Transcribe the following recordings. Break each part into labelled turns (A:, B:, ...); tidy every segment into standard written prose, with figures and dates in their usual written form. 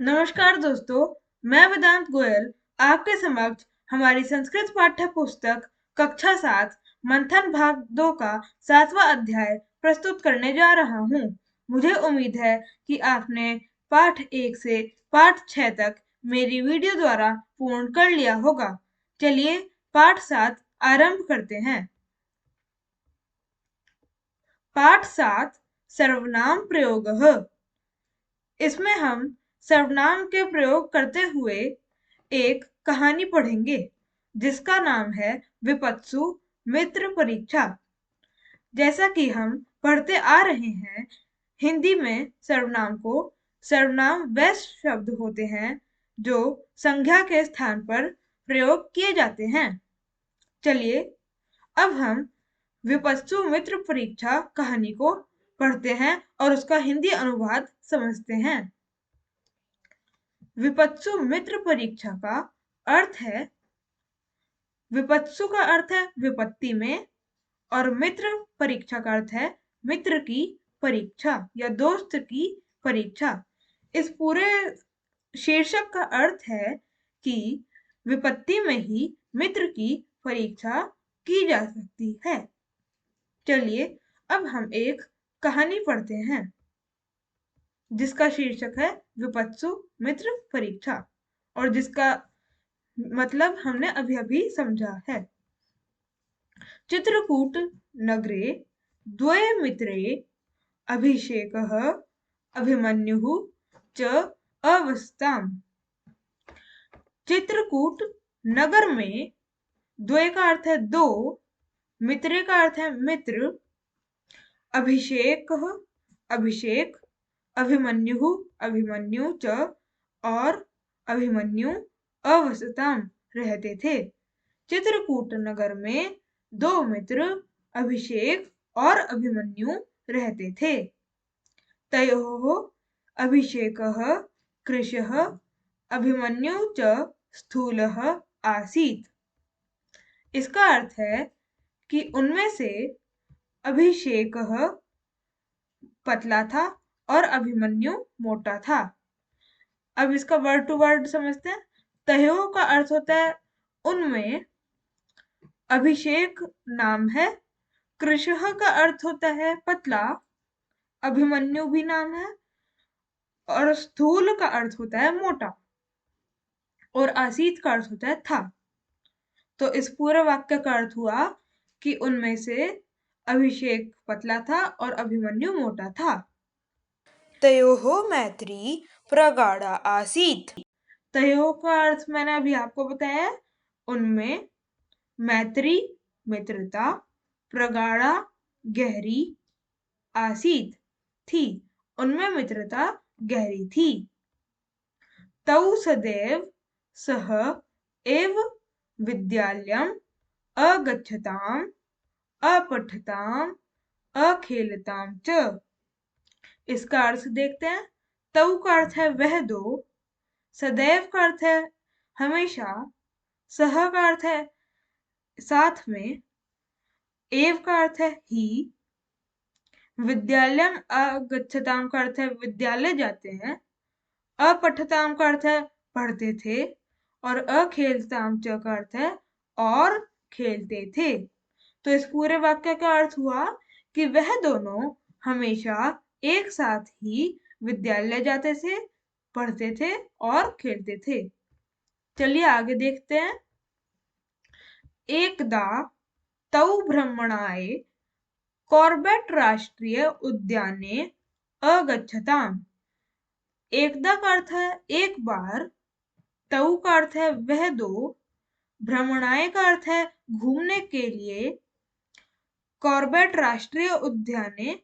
A: नमस्कार दोस्तों, मैं वेदांत गोयल आपके समक्ष हमारी संस्कृत पाठ्य पुस्तक कक्षा 7 मंथन भाग 2 का 7वां अध्याय प्रस्तुत करने जा रहा हूँ। मुझे उम्मीद है कि आपने पाठ 1 से पाठ 6 तक मेरी वीडियो द्वारा पूर्ण कर लिया होगा। चलिए पाठ 7 आरंभ करते हैं। पाठ 7 सर्वनाम प्रयोगः। इसमें हम सर्वनाम के प्रयोग करते हुए एक कहानी पढ़ेंगे जिसका नाम है विपत्सु मित्र परीक्षा। जैसा कि हम पढ़ते आ रहे हैं, हिंदी में सर्वनाम को सर्वनाम वे शब्द होते हैं जो संज्ञा के स्थान पर प्रयोग किए जाते हैं। चलिए अब हम विपत्सु मित्र परीक्षा कहानी को पढ़ते हैं और उसका हिंदी अनुवाद समझते हैं। विपत्सु मित्र परीक्षा का अर्थ है, विपत्सु का अर्थ है विपत्ति में और मित्र परीक्षा का अर्थ है मित्र की परीक्षा या दोस्त की परीक्षा। इस पूरे शीर्षक का अर्थ है कि विपत्ति में ही मित्र की परीक्षा की जा सकती है। चलिए अब हम एक कहानी पढ़ते हैं जिसका शीर्षक है विपत्सु मित्र परीक्षा और जिसका मतलब हमने अभी अभी समझा है। चित्रकूट नगरे द्वये मित्रे अभिषेकः अभिमन्युः च अवस्थाम्। चित्रकूट नगर में द्वय का अर्थ है दो, मित्रे का अर्थ है मित्र, अभिषेक अभिषेक, अभिमन्यु अभिमन्यु च और अभिमन्यु अवस्थाम रहते थे। चित्रकूट नगर में दो मित्र अभिषेक और अभिमन्यु रहते थे। तयोः अभिषेकः कृशः अभिमन्यु च स्थूलः आसीत्। इसका अर्थ है कि उनमें से अभिषेकः पतला था और अभिमन्यु मोटा था। अब इसका वर्ड टू वर्ड समझते हैं। तयोः का अर्थ होता है उनमें, अभिषेक नाम है, कृशः का अर्थ होता है पतला, अभिमन्यु भी नाम है और स्थूल का अर्थ होता है मोटा और आसीत का अर्थ होता है था। तो इस पूरे वाक्य का अर्थ हुआ कि उनमें से अभिषेक पतला था और अभिमन्यु मोटा था। तयोः मैत्री प्रगाढ़ा आसीत। तयोः का अर्थ मैंने अभी आपको बताया, उनमें मैत्री मित्रता, प्रगाढ़ा गहरी, आसीत थी, उनमें मित्रता गहरी थी। तौ सदैव सह एव विद्यालयम् अगच्छताम् अपठताम् अखेलताम् च। इसका अर्थ देखते हैं। तौ का अर्थ है वह दो, सदैव का अर्थ है हमेशा, सह का अर्थ है साथ में, एव का अर्थ है ही, विद्यालयम अगच्छताम का अर्थ है विद्यालय जाते हैं, अपठताम का अर्थ है पढ़ते थे और अखेलताम च का अर्थ है और खेलते थे। तो इस पूरे वाक्य का अर्थ हुआ कि वह दोनों हमेशा एक साथ ही विद्यालय जाते थे, पढ़ते थे और खेलते थे। चलिए आगे देखते हैं। एकदा तौ भ्रमणाय कॉर्बेट राष्ट्रीय उद्याने अगच्छताम्। एकदा का अर्थ है एक बार, तौ का अर्थ है वह दो, भ्रमणाय का अर्थ है घूमने के लिए, कॉर्बेट राष्ट्रीय उद्याने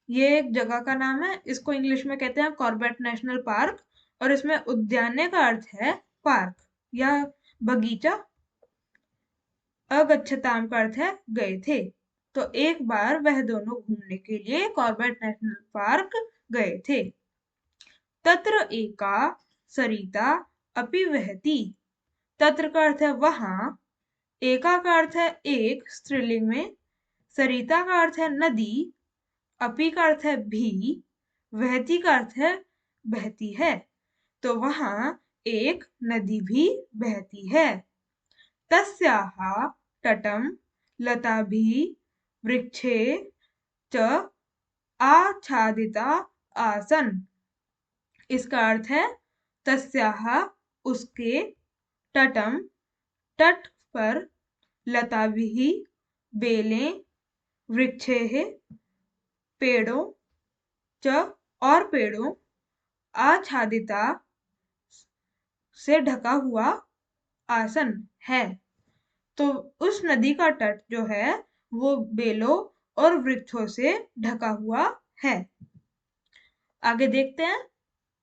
A: ये एक जगह का नाम है, इसको इंग्लिश में कहते हैं कॉर्बेट नेशनल पार्क और इसमें उद्याने का अर्थ है पार्क या बगीचा, अगच्छताम का अर्थ है गए थे। तो एक बार वह दोनों घूमने के लिए कॉर्बेट नेशनल पार्क गए थे। तत्र एका सरिता अपि वहति। तत्र का अर्थ है वहां, एका का अर्थ है एक स्त्रीलिंग में, सरिता का अर्थ है नदी, अपि का अर्थ है भी, वहती का अर्थ है बहती है। तो वहां एक नदी भी बहती है। तस्याः तटं लताभिः वृक्षे च आच्छादिता आसन्। इसका अर्थ है तस्याः उसके तटम तट पर लताभिः बेलें वृक्षेः पेड़ों च और पेड़ों आच्छादिता से ढका हुआ आसन है। तो उस नदी का तट जो है वो बेलों और वृक्षों से ढका हुआ है। आगे देखते हैं।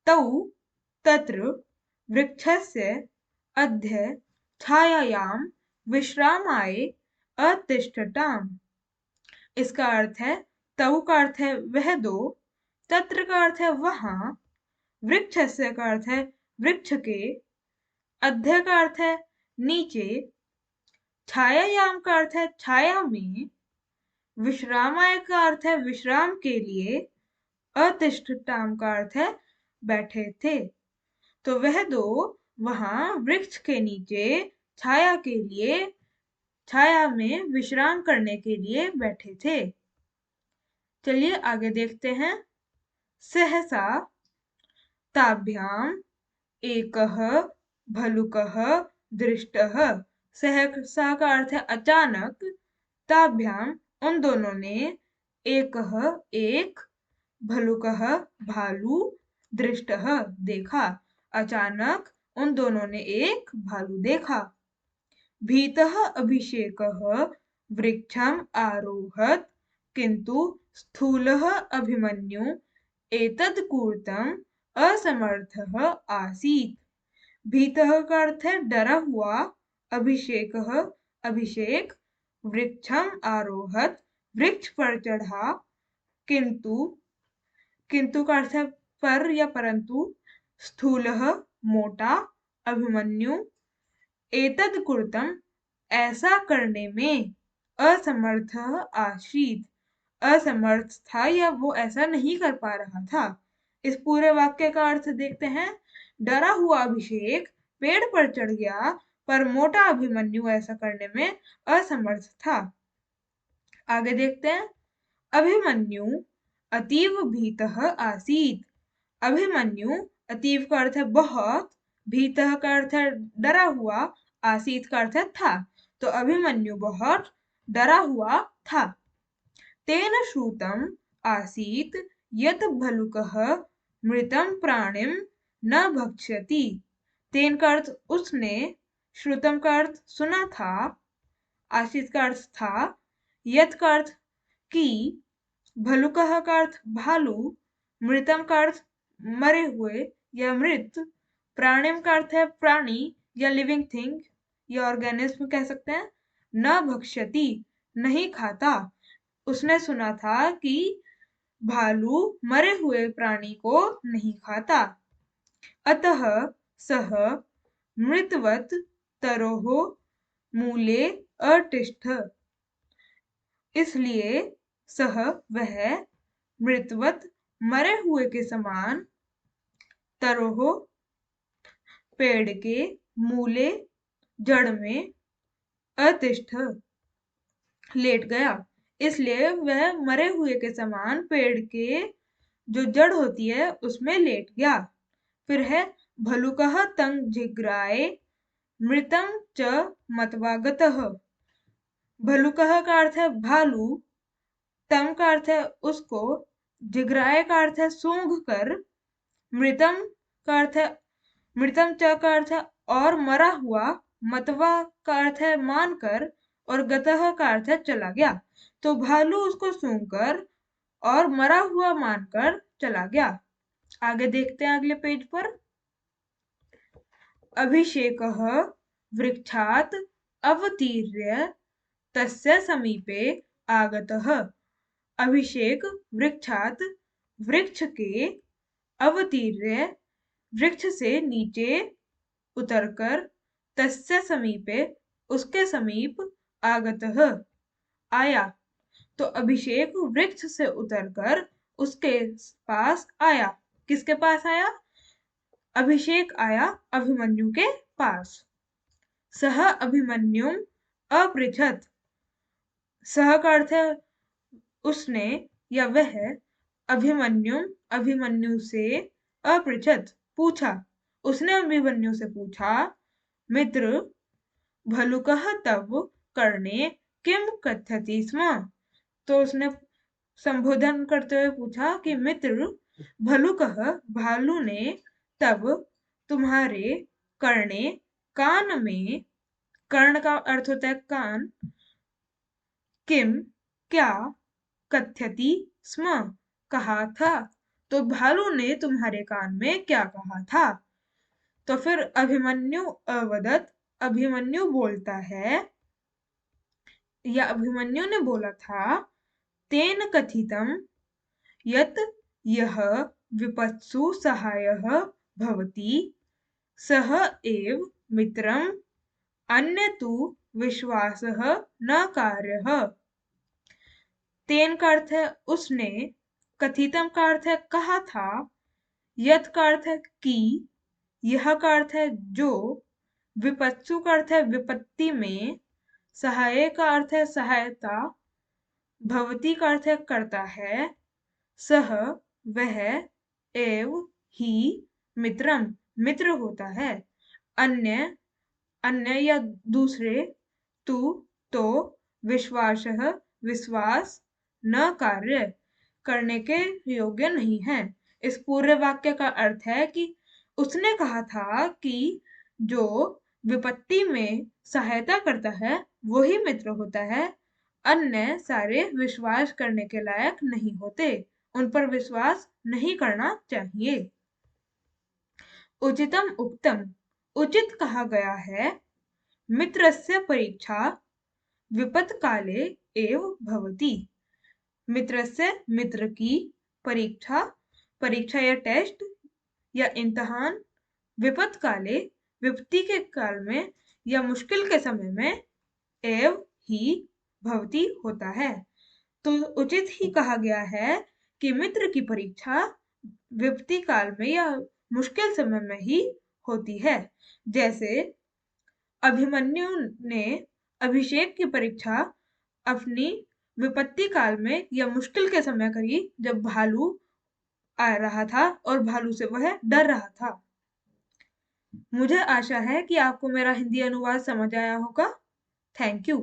A: तौ तत्र वृक्षस्य अध्य छायायां विश्रामाय अतिष्ठताम्। इसका अर्थ है तौ का अर्थ है वह दो, तत्र का अर्थ है वहां, वृक्षस्य का अर्थ है वृक्ष के, अध्य का अर्थ है नीचे, छायायाम का अर्थ है छाया में, विश्रामाय का अर्थ है विश्राम के लिए, अतिष्ठताम का अर्थ है बैठे थे। तो वह दो वहां वृक्ष के नीचे छाया के लिए, छाया में विश्राम करने के लिए बैठे थे। चलिए आगे देखते हैं। सहसा ताभ्याम एकः भलुकः दृष्टः। सहसा का अर्थ है अचानक, ताभ्याम उन दोनों ने, एकः एक, भलुकः भालू, दृष्टः देखा, अचानक उन दोनों ने एक भालू देखा। भीतः अभिषेकः वृक्षम् आरोहत् किंतु स्थूलः अभिमन्यु एतद् कूर्तम् असमर्थः आसीत्। भीतः का अर्थ है डरा हुआ, अभिषेकः अभिषेक, वृक्षम आरोहत वृक्ष पर चढ़ा, किंतु किंतु का अर्थ है पर या परंतु, स्थूलः मोटा, अभिमन्यु एतद् कुर्तम ऐसा करने में, असमर्थ आसीत असमर्थ था या वो ऐसा नहीं कर पा रहा था। इस पूरे वाक्य का अर्थ देखते हैं। डरा हुआ अभिषेक पेड़ पर चढ़ गया पर मोटा अभिमन्यु ऐसा करने में असमर्थ था। आगे देखते हैं। अभिमन्यु अतीव भीतः आसीत। अभिमन्यु अतीव का अर्थ है बहुत, भीतः का अर्थ है डरा हुआ, आसीत का अर्थ है था। तो अभिमन्यु बहुत डरा हुआ था। तेन श्रुतम् आसीत् यत् भलुकः मृतं प्राणिं न भक्ष्यति। तेन का अर्थ उसने, श्रुतम का अर्थ सुना था, आसीत का अर्थ था, यत् का अर्थ की, भलुकः का अर्थ भालू, मृतम का अर्थ मरे हुए या मृत, प्राणिम का अर्थ है प्राणी या लिविंग थिंग या ऑर्गेनिज्म कह सकते हैं, न भक्ष्यति नहीं खाता। उसने सुना था कि भालू मरे हुए प्राणी को नहीं खाता। अतः सह मृतवत तरोह मूले अतिष्ठ। इसलिए सह वह, मृतवत मरे हुए के समान, तरोह पेड़ के, मूले जड़ में, अतिष्ठ लेट गया। इसलिए वह मरे हुए के समान पेड़ के जो जड़ होती है उसमें लेट गया। फिर है भलुकः तं जिग्राए मृतं च मतवागतः। भलुकः का अर्थ है भालू, तम का अर्थ है उसको, जिग्राए का अर्थ है सूंघ कर, मृतम का अर्थ है, मृतम च का अर्थ है और मरा हुआ, मतवा का अर्थ है मानकर, और गतः का अर्थ है चला गया। तो भालू उसको सूंघकर और मरा हुआ मानकर चला गया। आगे देखते हैं अगले पेज पर। अभिषेकः वृक्षात् अवतीर्य तस्य समीपे आगतः। अभिषेक वृक्षात् वृक्ष के, अवतीर्य वृक्ष से नीचे उतरकर, तस्य समीपे उसके समीप, आगतः आया। तो अभिषेक वृक्ष से उतरकर उसके पास आया। किसके पास आया? अभिषेक आया अभिमन्यु के पास। सह अभिमन्युम अपृच्छत। सह का अर्थ है उसने या वह, अभिमन्यु से अपृच्छत पूछा, उसने अभिमन्यु से पूछा, मित्र भलुकः तव कर्णे किम कथ्यति स्म। तो उसने संबोधन करते हुए पूछा कि मित्र भलुकः भालू ने तब तुम्हारे कर्णे कान में, कर्ण का अर्थ होता है कान, किम क्या, कथ्यति स्म कहा था। तो भालू ने तुम्हारे कान में क्या कहा था। तो फिर अभिमन्यु अवदत, अभिमन्यु बोलता है या अभिमन्यु ने बोला था, तेन कथितम यत यह विपत्सु सहायः भवति सह एव मित्रम अन्य तु विश्वासः न कार्यः। तेन का अर्थ है उसने, कथितम का अर्थ है कहा था, यत का अर्थ है कि, यह का अर्थ है जो, विपत्सु का अर्थ है विपत्ति में, सहाय का अर्थ है सहायता, भवती का अर्थ है करता है, सह वह, एव ही मित्रम मित्र होता है, अन्य अन्य या दूसरे, तू तो, विश्वासः विश्वास, न कार्य करने के योग्य नहीं है। इस पूरे वाक्य का अर्थ है कि उसने कहा था कि जो विपत्ति में सहायता करता है वही मित्र होता है, अन्य सारे विश्वास करने के लायक नहीं होते, उन पर विश्वास नहीं करना चाहिए। उचितम उक्तम उचित कहा गया है, मित्रस्य परीक्षा विपत्काले एव भवति। मित्रस्य मित्र की परीक्षा, परीक्षा या टेस्ट या इम्तिहान, विपत्काले विपत्ति के काल में या मुश्किल के समय में, एव ही भवति होता है। तो उचित ही कहा गया है कि मित्र की परीक्षा विपत्ति काल में या मुश्किल समय में ही होती है। जैसे अभिमन्यु ने अभिषेक की परीक्षा अपनी विपत्ति काल में या मुश्किल के समय करी, जब भालू आ रहा था और भालू से वह डर रहा था। मुझे आशा है कि आपको मेरा हिंदी अनुवाद समझ आया होगा। Thank you.